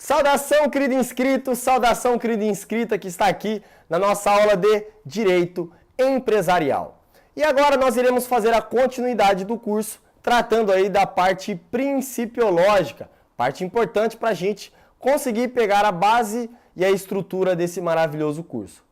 Saudação, querido inscrito, saudação, querida inscrita que está aqui na nossa aula de Direito Empresarial. E agora nós iremos fazer a continuidade do curso, tratando aí da parte principiológica, parte importante para a gente conseguir pegar a base e a estrutura desse maravilhoso curso.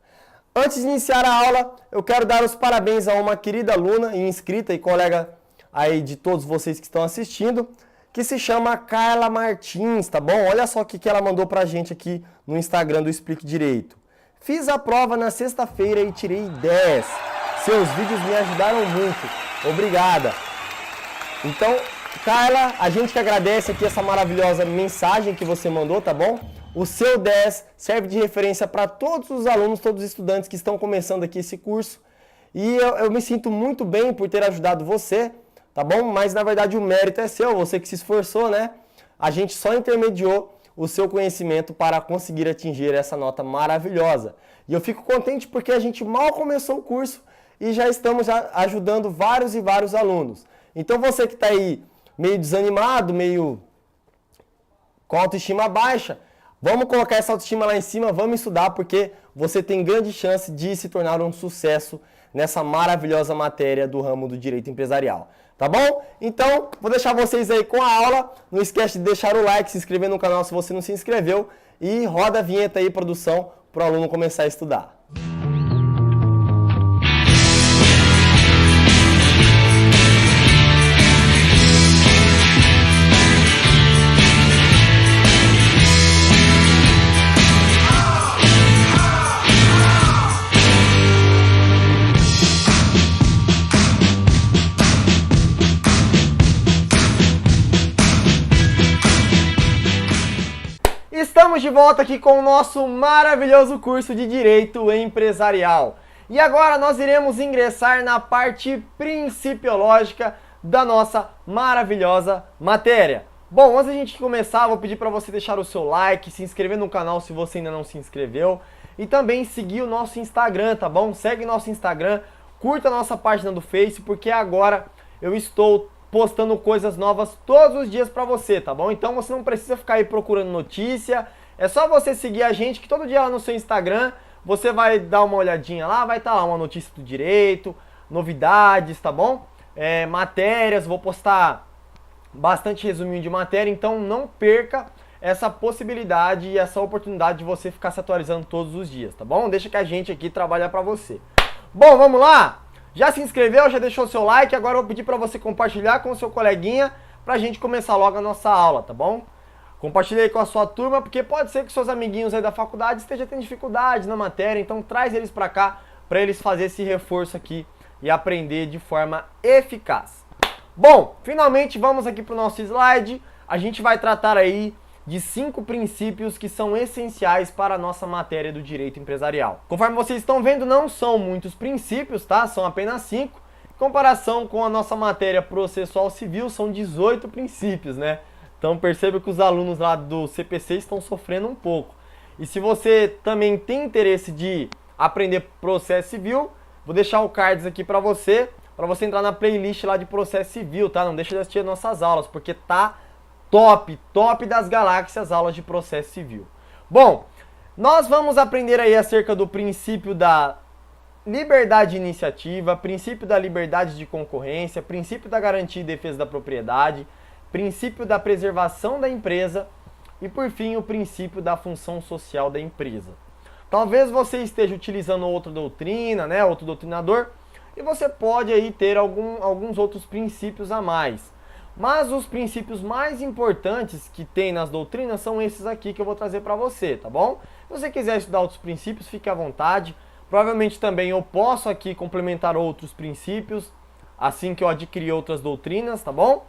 Antes de iniciar a aula, eu quero dar os parabéns a uma querida aluna e inscrita e colega aí de todos vocês que estão assistindo, que se chama Carla Martins, tá bom? Olha só o que ela mandou pra gente aqui no Instagram do Explique Direito. Fiz a prova na sexta-feira e tirei 10. Seus vídeos me ajudaram muito. Obrigada. Então, Carla, a gente que agradece aqui essa maravilhosa mensagem que você mandou, tá bom? O seu 10 serve de referência para todos os alunos, todos os estudantes que estão começando aqui esse curso. E eu me sinto muito bem por ter ajudado você, tá bom? Mas na verdade o mérito é seu, você que se esforçou, né? A gente só intermediou o seu conhecimento para conseguir atingir essa nota maravilhosa. E eu fico contente porque a gente mal começou o curso e já estamos ajudando vários e vários alunos. Então você que está aí meio desanimado, meio com autoestima baixa, vamos colocar essa autoestima lá em cima, vamos estudar porque você tem grande chance de se tornar um sucesso nessa maravilhosa matéria do ramo do direito empresarial. Tá bom? Então, vou deixar vocês aí com a aula. Não esquece de deixar o like, se inscrever no canal se você não se inscreveu. E roda a vinheta aí, produção, para o aluno começar a estudar. Estamos de volta aqui com o nosso maravilhoso curso de Direito Empresarial. E agora nós iremos ingressar na parte principiológica da nossa maravilhosa matéria. Bom, antes da gente começar, vou pedir para você deixar o seu like, se inscrever no canal se você ainda não se inscreveu e também seguir o nosso Instagram, tá bom? Segue nosso Instagram, curta a nossa página do Face, porque agora eu estou postando coisas novas todos os dias pra você, tá bom? Então você não precisa ficar aí procurando notícia, é só você seguir a gente que todo dia lá no seu Instagram você vai dar uma olhadinha lá, vai estar lá uma notícia do direito, novidades, tá bom? Matérias, vou postar bastante resuminho de matéria, então não perca essa possibilidade e essa oportunidade de você ficar se atualizando todos os dias, tá bom? Deixa que a gente aqui trabalha pra você. Bom, vamos lá? Já se inscreveu, já deixou o seu like, agora eu vou pedir para você compartilhar com o seu coleguinha pra gente começar logo a nossa aula, tá bom? Compartilha aí com a sua turma, porque pode ser que seus amiguinhos aí da faculdade estejam tendo dificuldade na matéria, então traz eles para cá para eles fazerem esse reforço aqui e aprender de forma eficaz. Bom, finalmente vamos aqui para o nosso slide, a gente vai tratar aí de 5 princípios que são essenciais para a nossa matéria do direito empresarial. Conforme vocês estão vendo, não são muitos princípios, tá? São apenas 5. Em comparação com a nossa matéria processual civil, são 18 princípios, né? Então perceba que os alunos lá do CPC estão sofrendo um pouco. E se você também tem interesse de aprender processo civil, vou deixar o cards aqui para você entrar na playlist lá de processo civil, tá? Não deixa de assistir as nossas aulas, porque tá top das galáxias, aulas de processo civil. Bom, nós vamos aprender aí acerca do princípio da liberdade de iniciativa, princípio da liberdade de concorrência, princípio da garantia e defesa da propriedade, princípio da preservação da empresa e, por fim, o princípio da função social da empresa. Talvez você esteja utilizando outra doutrina, né, outro doutrinador, e você pode aí ter alguns outros princípios a mais. Mas os princípios mais importantes que tem nas doutrinas são esses aqui que eu vou trazer para você, tá bom? Se você quiser estudar outros princípios, fique à vontade. Provavelmente também eu posso aqui complementar outros princípios, assim que eu adquirir outras doutrinas, tá bom?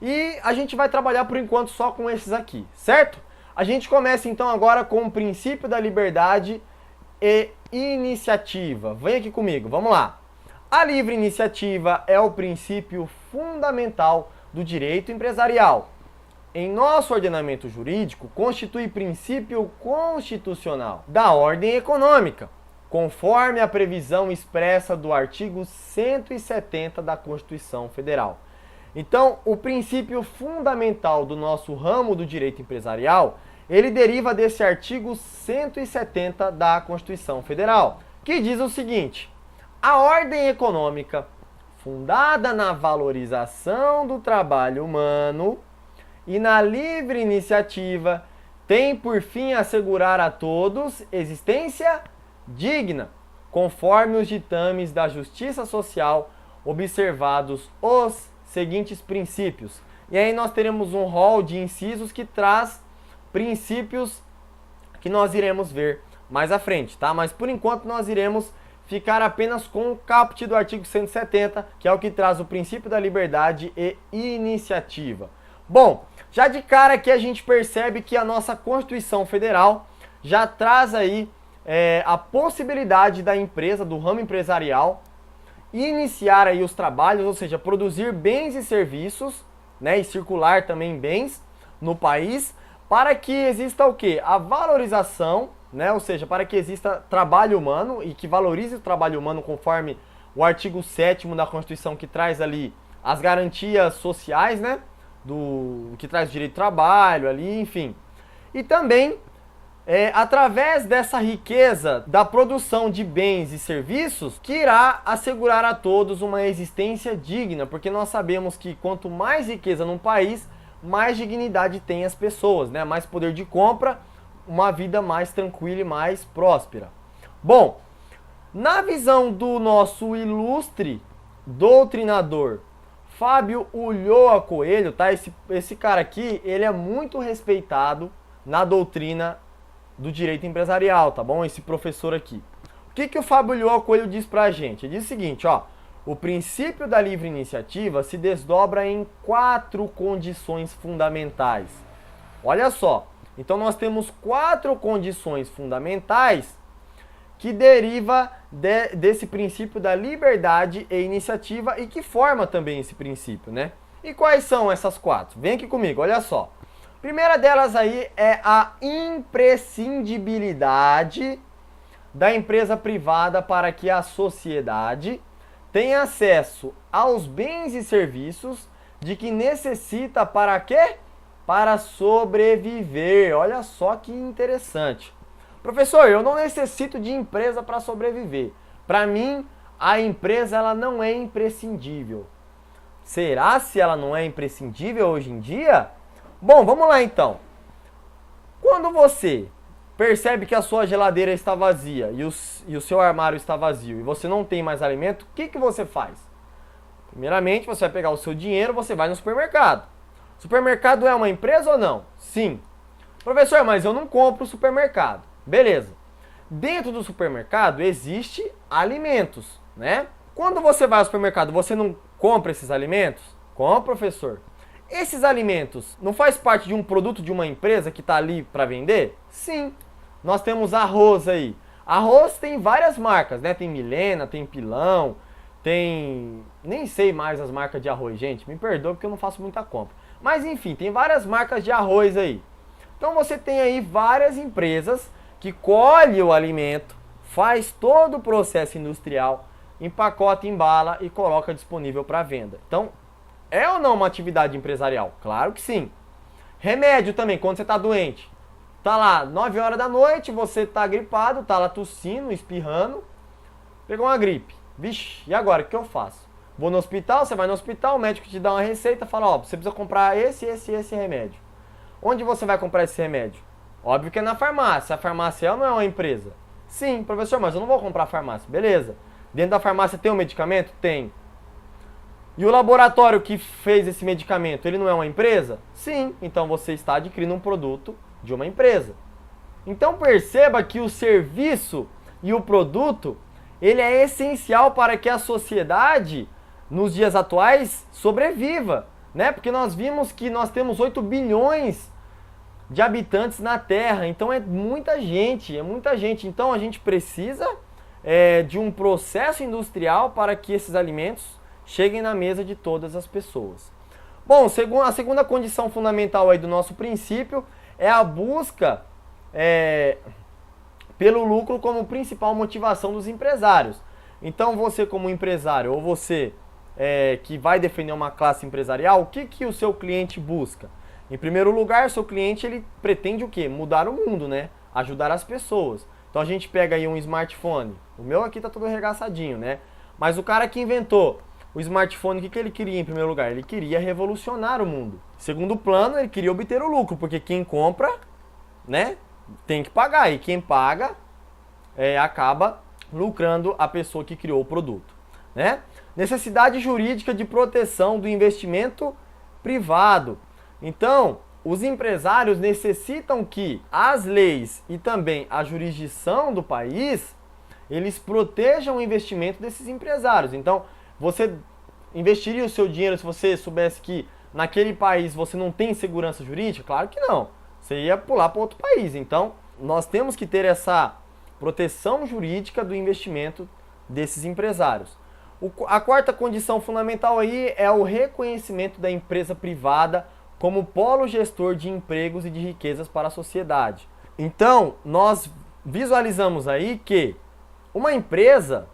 E a gente vai trabalhar por enquanto só com esses aqui, certo? A gente começa então agora com o princípio da liberdade e iniciativa. Vem aqui comigo, vamos lá. A livre iniciativa é o princípio fundamental do direito empresarial. Em nosso ordenamento jurídico, constitui princípio constitucional da ordem econômica, conforme a previsão expressa do artigo 170 da Constituição Federal. Então, o princípio fundamental do nosso ramo do direito empresarial, ele deriva desse artigo 170 da Constituição Federal, que diz o seguinte: a ordem econômica, fundada na valorização do trabalho humano e na livre iniciativa, tem por fim assegurar a todos existência digna, conforme os ditames da justiça social, observados os seguintes princípios. E aí nós teremos um rol de incisos que traz princípios que nós iremos ver mais à frente, tá? Mas por enquanto nós iremos ficar apenas com o caput do artigo 170, que é o que traz o princípio da liberdade e iniciativa. Bom, já de cara aqui a gente percebe que a nossa Constituição Federal já traz aí a possibilidade da empresa, do ramo empresarial, iniciar aí os trabalhos, ou seja, produzir bens e serviços, né, e circular também bens no país, para que exista o quê? A valorização, né, ou seja, para que exista trabalho humano e que valorize o trabalho humano conforme o artigo 7º da Constituição, que traz ali as garantias sociais, né, que traz o direito de trabalho ali, enfim. E também através dessa riqueza da produção de bens e serviços, que irá assegurar a todos uma existência digna, porque nós sabemos que quanto mais riqueza num país, mais dignidade tem as pessoas, né? Mais poder de compra, uma vida mais tranquila e mais próspera. Bom, na visão do nosso ilustre doutrinador Fábio Ulloa Coelho, tá? Esse cara aqui, ele é muito respeitado na doutrina do direito empresarial, tá bom? Esse professor aqui. O que o Fábio Ulloa Coelho diz pra gente? Ele diz o seguinte, ó: o princípio da livre iniciativa se desdobra em 4 condições fundamentais. Olha só, então nós temos 4 condições fundamentais que deriva desse princípio da liberdade e iniciativa e que forma também esse princípio, né? E quais são essas 4? Vem aqui comigo, olha só. Primeira delas aí é a imprescindibilidade da empresa privada para que a sociedade tenha acesso aos bens e serviços de que necessita para quê? Para sobreviver. Olha só que interessante. Professor, eu não necessito de empresa para sobreviver. Para mim, a empresa ela não é imprescindível. Será se ela não é imprescindível hoje em dia? Bom, vamos lá então. Quando você percebe que a sua geladeira está vazia e o seu armário está vazio e você não tem mais alimento, o que você faz? Primeiramente, você vai pegar o seu dinheiro, você vai no supermercado. Supermercado é uma empresa ou não? Sim. Professor, mas eu não compro supermercado. Beleza. Dentro do supermercado existe alimentos, né? Quando você vai ao supermercado, você não compra esses alimentos? Compra, professor. Esses alimentos não faz parte de um produto de uma empresa que está ali para vender? Sim. Nós temos arroz aí. Arroz tem várias marcas, né? Tem Milena, tem Pilão, tem... nem sei mais as marcas de arroz, gente. Me perdoa porque eu não faço muita compra. Mas enfim, tem várias marcas de arroz aí. Então você tem aí várias empresas que colhem o alimento, faz todo o processo industrial, empacota, embala e coloca disponível para venda. Então, é ou não uma atividade empresarial? Claro que sim. Remédio também, quando você está doente. Tá lá, 9 horas da noite, você tá gripado, tá lá tossindo, espirrando, pegou uma gripe. Vixe, e agora, o que eu faço? Vou no hospital, você vai no hospital, o médico te dá uma receita, fala, ó, você precisa comprar esse remédio. Onde você vai comprar esse remédio? Óbvio que é na farmácia. A farmácia não é uma empresa. Sim, professor, mas eu não vou comprar farmácia. Beleza. Dentro da farmácia tem um medicamento? Tem. E o laboratório que fez esse medicamento, ele não é uma empresa? Sim. Então você está adquirindo um produto de uma empresa. Então perceba que o serviço e o produto, ele é essencial para que a sociedade, nos dias atuais, sobreviva, né? Porque nós vimos que nós temos 8 bilhões de habitantes na Terra, então é muita gente, Então a gente precisa de um processo industrial para que esses alimentos cheguem na mesa de todas as pessoas. Bom, a segunda condição fundamental aí do nosso princípio é a busca pelo lucro como principal motivação dos empresários. Então você como empresário, ou você que vai defender uma classe empresarial, o que o seu cliente busca? Em primeiro lugar, seu cliente ele pretende o quê? Mudar o mundo, né? Ajudar as pessoas. Então a gente pega aí um smartphone. O meu aqui tá todo arregaçadinho, né? Mas o cara que inventou o smartphone, o que ele queria em primeiro lugar? Ele queria revolucionar o mundo. Segundo plano, ele queria obter o lucro, porque quem compra, né, tem que pagar. E quem paga acaba lucrando a pessoa que criou o produto, né? Necessidade jurídica de proteção do investimento privado. Então, os empresários necessitam que as leis e também a jurisdição do país, eles protejam o investimento desses empresários. Então, você investiria o seu dinheiro se você soubesse que naquele país você não tem segurança jurídica? Claro que não. Você ia pular para outro país. Então, nós temos que ter essa proteção jurídica do investimento desses empresários. A quarta condição fundamental aí é o reconhecimento da empresa privada como polo gestor de empregos e de riquezas para a sociedade. Então, nós visualizamos aí que uma empresa,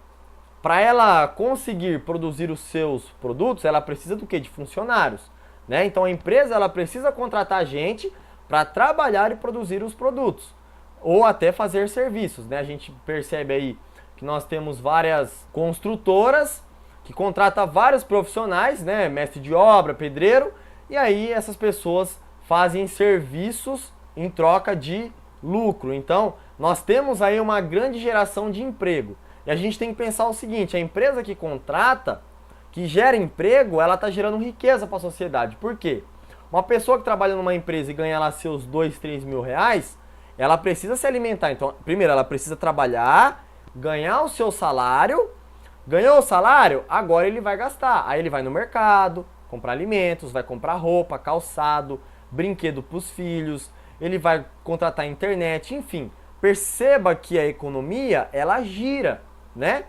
para ela conseguir produzir os seus produtos, ela precisa do quê? De funcionários, né? Então, a empresa ela precisa contratar gente para trabalhar e produzir os produtos, ou até fazer serviços, né? A gente percebe aí que nós temos várias construtoras que contratam vários profissionais, né? Mestre de obra, pedreiro, e aí essas pessoas fazem serviços em troca de lucro. Então, nós temos aí uma grande geração de emprego. E a gente tem que pensar o seguinte, a empresa que contrata, que gera emprego, ela está gerando riqueza para a sociedade. Por quê? Uma pessoa que trabalha numa empresa e ganha lá seus 2, 3 mil reais, ela precisa se alimentar. Então, primeiro, ela precisa trabalhar, ganhar o seu salário. Ganhou o salário? Agora ele vai gastar. Aí ele vai no mercado, comprar alimentos, vai comprar roupa, calçado, brinquedo para os filhos, ele vai contratar internet, enfim. Perceba que a economia, ela gira, né?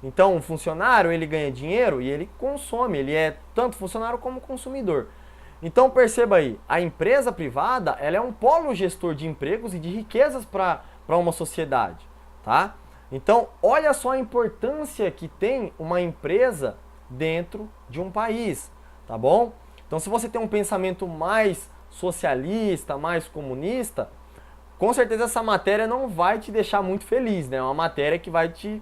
Então, um funcionário, ele ganha dinheiro e ele consome, ele é tanto funcionário como consumidor. Então, perceba aí, a empresa privada, ela é um polo gestor de empregos e de riquezas para uma sociedade, tá? Então, olha só a importância que tem uma empresa dentro de um país, tá bom? Então, se você tem um pensamento mais socialista, mais comunista, com certeza essa matéria não vai te deixar muito feliz, né? É uma matéria que vai te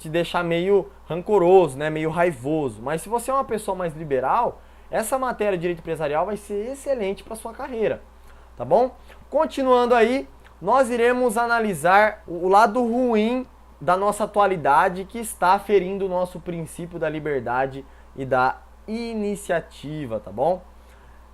deixar meio rancoroso, né? Meio raivoso. Mas se você é uma pessoa mais liberal, essa matéria de direito empresarial vai ser excelente para sua carreira, tá bom? Continuando aí, nós iremos analisar o lado ruim da nossa atualidade que está ferindo o nosso princípio da liberdade e da iniciativa, tá bom?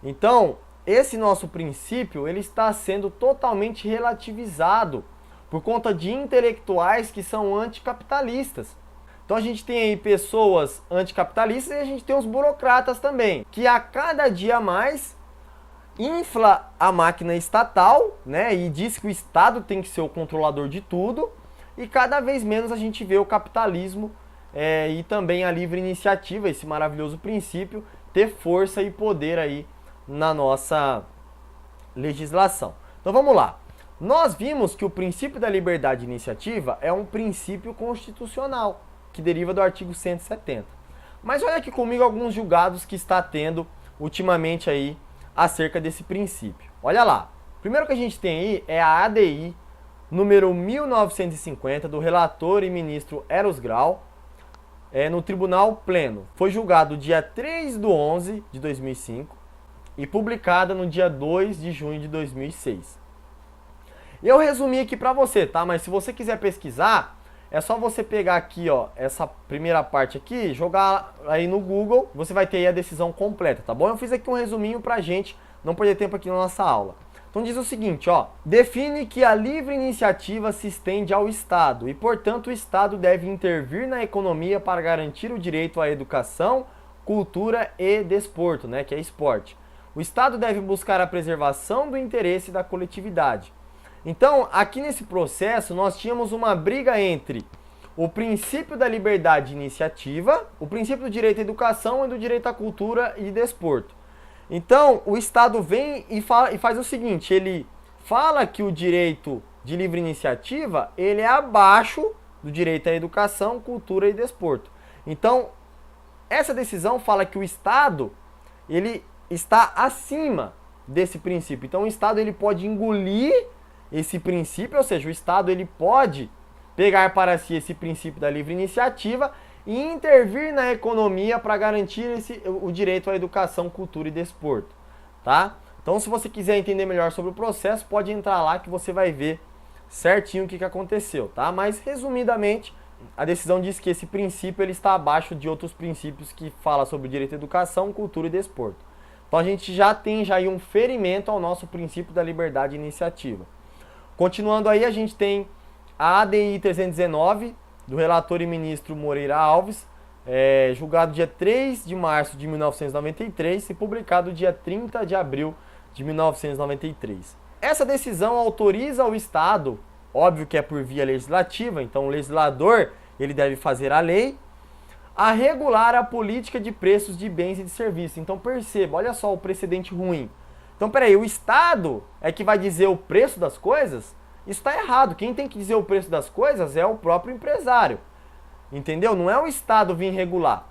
Então, esse nosso princípio, ele está sendo totalmente relativizado por conta de intelectuais que são anticapitalistas. Então a gente tem aí pessoas anticapitalistas e a gente tem os burocratas também, que a cada dia mais infla a máquina estatal, né, e diz que o Estado tem que ser o controlador de tudo, e cada vez menos a gente vê o capitalismo e também a livre iniciativa, esse maravilhoso princípio, ter força e poder aí na nossa legislação. Então vamos lá. Nós vimos que o princípio da liberdade de iniciativa é um princípio constitucional, que deriva do artigo 170. Mas olha aqui comigo alguns julgados que está tendo ultimamente aí acerca desse princípio. Olha lá. Primeiro que a gente tem aí é a ADI número 1950 do relator e ministro Eros Grau, no Tribunal Pleno. Foi julgado dia 3/11 de 2005 e publicada no dia 2 de junho de 2006. Eu resumi aqui para você, tá? Mas se você quiser pesquisar, é só você pegar aqui, ó, essa primeira parte aqui, jogar aí no Google, você vai ter aí a decisão completa, tá bom? Eu fiz aqui um resuminho pra gente não perder tempo aqui na nossa aula. Então diz o seguinte, ó, define que a livre iniciativa se estende ao Estado e, portanto, o Estado deve intervir na economia para garantir o direito à educação, cultura e desporto, né, que é esporte. O Estado deve buscar a preservação do interesse da coletividade. Então, aqui nesse processo, nós tínhamos uma briga entre o princípio da liberdade de iniciativa, o princípio do direito à educação e do direito à cultura e desporto. Então, o Estado vem e faz o seguinte, ele fala que o direito de livre iniciativa, ele é abaixo do direito à educação, cultura e desporto. Então, essa decisão fala que o Estado, ele está acima desse princípio. Então o Estado ele pode engolir esse princípio, ou seja, o Estado ele pode pegar para si esse princípio da livre iniciativa e intervir na economia para garantir o direito à educação, cultura e desporto, tá? Então, se você quiser entender melhor sobre o processo, pode entrar lá que você vai ver certinho o que aconteceu, tá? Mas, resumidamente, a decisão diz que esse princípio ele está abaixo de outros princípios que falam sobre o direito à educação, cultura e desporto. Então, a gente já tem aí um ferimento ao nosso princípio da liberdade de iniciativa. Continuando aí, a gente tem a ADI 319, do relator e ministro Moreira Alves, julgado dia 3 de março de 1993 e publicado dia 30 de abril de 1993. Essa decisão autoriza o Estado, óbvio que é por via legislativa, então o legislador ele deve fazer a lei, a regular a política de preços de bens e de serviços. Então perceba, olha só o precedente ruim. Então peraí, o Estado é que vai dizer o preço das coisas? Isso está errado. Quem tem que dizer o preço das coisas é o próprio empresário. Entendeu? Não é o Estado vir regular.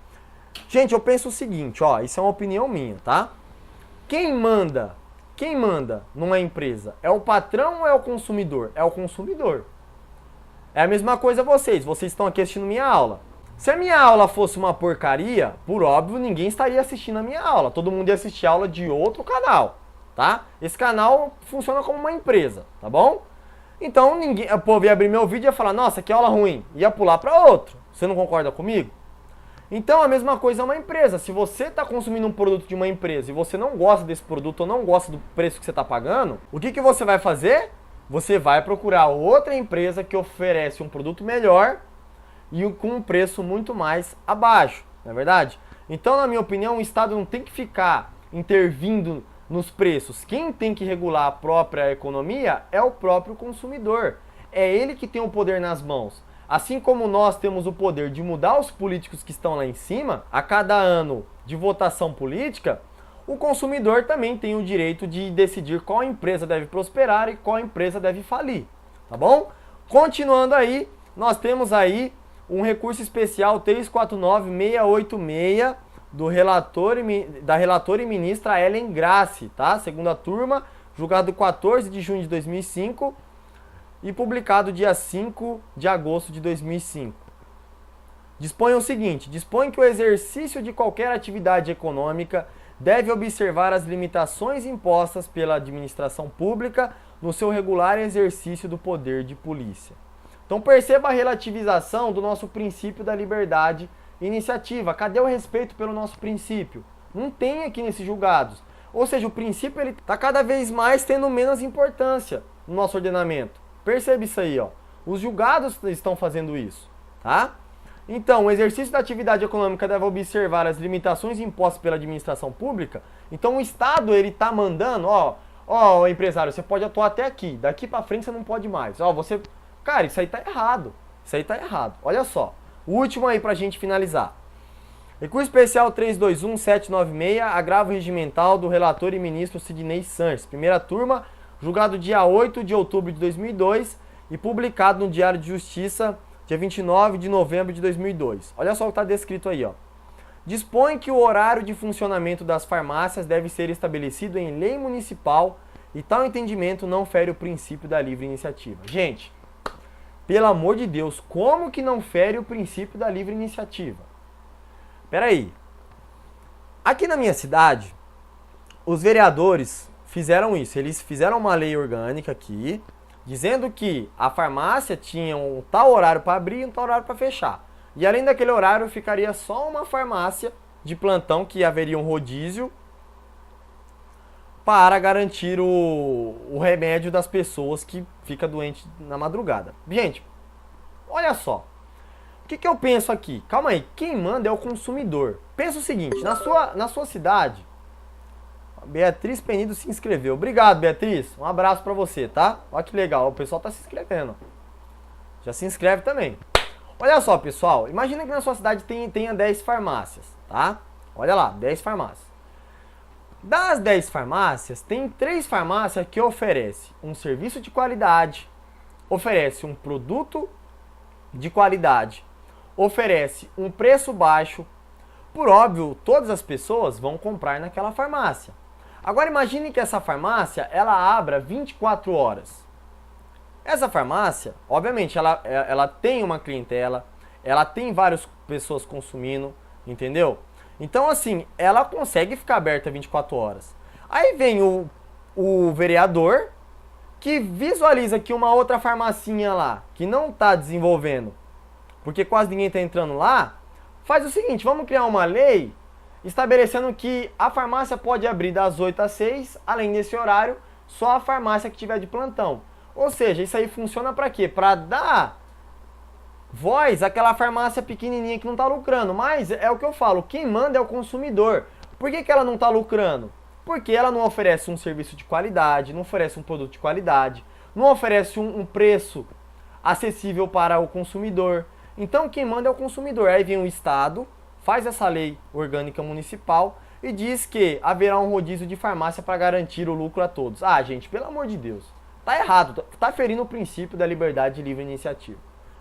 Gente, eu penso o seguinte, ó, isso é uma opinião minha, tá? Quem manda numa empresa? É o patrão ou é o consumidor? É o consumidor. É a mesma coisa vocês estão aqui assistindo minha aula. Se a minha aula fosse uma porcaria, por óbvio, ninguém estaria assistindo a minha aula. Todo mundo ia assistir a aula de outro canal, tá? Esse canal funciona como uma empresa, tá bom? Então, o povo ia abrir meu vídeo e ia falar, nossa, que aula ruim. Ia pular para outro. Você não concorda comigo? Então, a mesma coisa é uma empresa. Se você está consumindo um produto de uma empresa e você não gosta desse produto ou não gosta do preço que você está pagando, o que você vai fazer? Você vai procurar outra empresa que oferece um produto melhor e com um preço muito mais abaixo, não é verdade? Então, na minha opinião, o Estado não tem que ficar intervindo nos preços. Quem tem que regular a própria economia é o próprio consumidor. É ele que tem o poder nas mãos. Assim como nós temos o poder de mudar os políticos que estão lá em cima, a cada ano de votação política, o consumidor também tem o direito de decidir qual empresa deve prosperar e qual empresa deve falir, tá bom? Continuando aí, nós temos aí um recurso especial 349686 da relatora e ministra Ellen Grassi, tá? Segunda turma, julgado 14 de junho de 2005 e publicado dia 5 de agosto de 2005. Dispõe o seguinte: dispõe que o exercício de qualquer atividade econômica deve observar as limitações impostas pela administração pública no seu regular exercício do poder de polícia. Então perceba a relativização do nosso princípio da liberdade e iniciativa. Cadê o respeito pelo nosso princípio? Não tem aqui nesses julgados. Ou seja, o princípio está cada vez mais tendo menos importância no nosso ordenamento. Perceba isso aí, ó. Os julgados estão fazendo isso, tá? Então, o exercício da atividade econômica deve observar as limitações impostas pela administração pública. Então, o Estado, ele está mandando, ó, empresário, você pode atuar até aqui. Daqui para frente você não pode mais. Ó, você... Cara, isso aí tá errado. Isso aí tá errado. Olha só. O último aí pra gente finalizar. Recurso especial 321796, agravo regimental do relator e ministro Sidney Sanches. Primeira turma, julgado dia 8 de outubro de 2002 e publicado no Diário de Justiça, dia 29 de novembro de 2002. Olha só o que está descrito aí, ó. Dispõe que o horário de funcionamento das farmácias deve ser estabelecido em lei municipal e tal entendimento não fere o princípio da livre iniciativa. Gente, pelo amor de Deus, como que não fere o princípio da livre iniciativa? Peraí. Aqui na minha cidade, os vereadores fizeram isso. Eles fizeram uma lei orgânica aqui, dizendo que a farmácia tinha um tal horário para abrir e um tal horário para fechar. E além daquele horário, ficaria só uma farmácia de plantão, que haveria um rodízio, para garantir o remédio das pessoas que ficam doentes na madrugada. Gente, olha só. O que eu penso aqui? Calma aí, quem manda é o consumidor. Pensa o seguinte, na sua cidade, a Beatriz Penido se inscreveu. Obrigado, Beatriz. Um abraço pra você, tá? Olha que legal, o pessoal tá se inscrevendo. Já se inscreve também. Olha só, pessoal, imagina que na sua cidade tenha 10 farmácias, tá? Olha lá, 10 farmácias. Das 10 farmácias, tem 3 farmácias que oferecem um serviço de qualidade, oferece um produto de qualidade, oferece um preço baixo. Por óbvio, todas as pessoas vão comprar naquela farmácia. Agora imagine que essa farmácia, ela abra 24 horas. Essa farmácia, obviamente, ela tem uma clientela, ela tem várias pessoas consumindo, entendeu? Então, assim, ela consegue ficar aberta 24 horas. Aí vem o vereador, que visualiza que uma outra farmacinha lá, que não está desenvolvendo, porque quase ninguém está entrando lá, faz o seguinte, vamos criar uma lei estabelecendo que a farmácia pode abrir das 8 às 6, além desse horário, só a farmácia que tiver de plantão. Ou seja, isso aí funciona para quê? Para dar voz àquela farmácia pequenininha que não está lucrando. Mas é o que eu falo, quem manda é o consumidor. Por que ela não está lucrando? Porque ela não oferece um serviço de qualidade, não oferece um produto de qualidade, não oferece um preço acessível para o consumidor. Então quem manda é o consumidor. Aí vem o Estado, faz essa lei orgânica municipal e diz que haverá um rodízio de farmácia para garantir o lucro a todos. Ah, gente, pelo amor de Deus. Tá errado, tá ferindo o princípio da liberdade de livre iniciativa.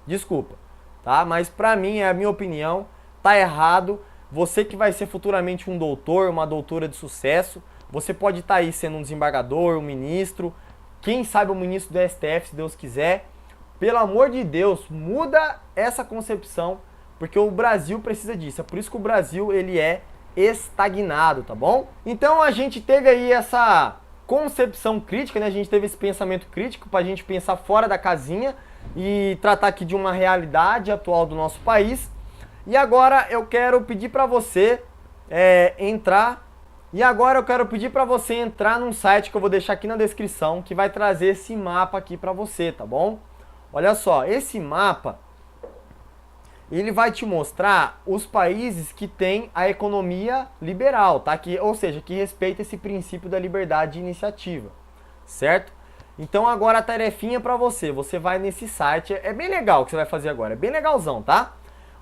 Desculpa, tá? Mas pra mim, é a minha opinião, tá errado. Você que vai ser futuramente um doutor, uma doutora de sucesso, você pode estar aí sendo um desembargador, um ministro, quem sabe o ministro do STF, se Deus quiser. Pelo amor de Deus, muda essa concepção, porque o Brasil precisa disso. É por isso que o Brasil, ele é estagnado, tá bom? Então a gente teve aí essa concepção crítica, né? A gente teve esse pensamento crítico para a gente pensar fora da casinha e tratar aqui de uma realidade atual do nosso país. E agora eu quero pedir para você entrar num site que eu vou deixar aqui na descrição, que vai trazer esse mapa aqui para você, tá bom? Olha só, esse mapa ele vai te mostrar os países que têm a economia liberal, tá? Ou seja, que respeita esse princípio da liberdade de iniciativa, certo? Então agora a tarefinha para você, você vai nesse site, é bem legal o que você vai fazer agora, é bem legalzão, tá?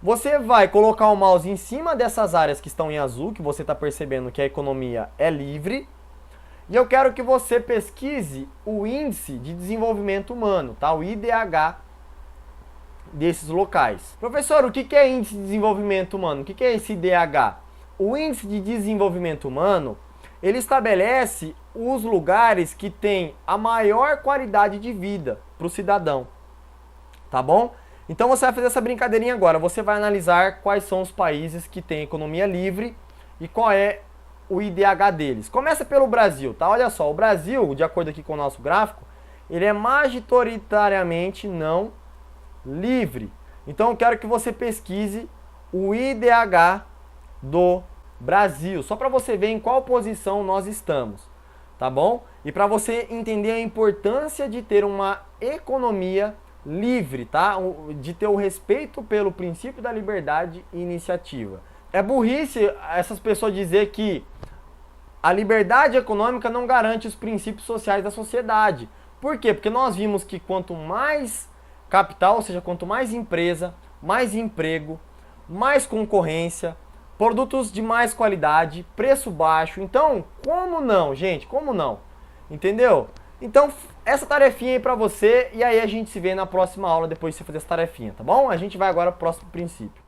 Você vai colocar o mouse em cima dessas áreas que estão em azul, que você está percebendo que a economia é livre, e eu quero que você pesquise o Índice de Desenvolvimento Humano, tá? O IDH desses locais. Professor, o que é Índice de Desenvolvimento Humano? O que é esse IDH? O Índice de Desenvolvimento Humano, ele estabelece os lugares que têm a maior qualidade de vida para o cidadão, tá bom? Então você vai fazer essa brincadeirinha agora, você vai analisar quais são os países que têm economia livre e qual é o IDH deles. Começa pelo Brasil, tá? Olha só, o Brasil, de acordo aqui com o nosso gráfico, ele é majoritariamente não livre. Então eu quero que você pesquise o IDH do Brasil, só para você ver em qual posição nós estamos, tá bom? E para você entender a importância de ter uma economia livre, tá? De ter o respeito pelo princípio da liberdade e iniciativa. É burrice essas pessoas dizer que a liberdade econômica não garante os princípios sociais da sociedade. Por quê? Porque nós vimos que quanto mais capital, ou seja, quanto mais empresa, mais emprego, mais concorrência, produtos de mais qualidade, preço baixo. Então, como não, gente? Como não? Entendeu? Então, essa tarefinha aí pra você, e aí a gente se vê na próxima aula depois de você fazer essa tarefinha, tá bom? A gente vai agora pro próximo princípio.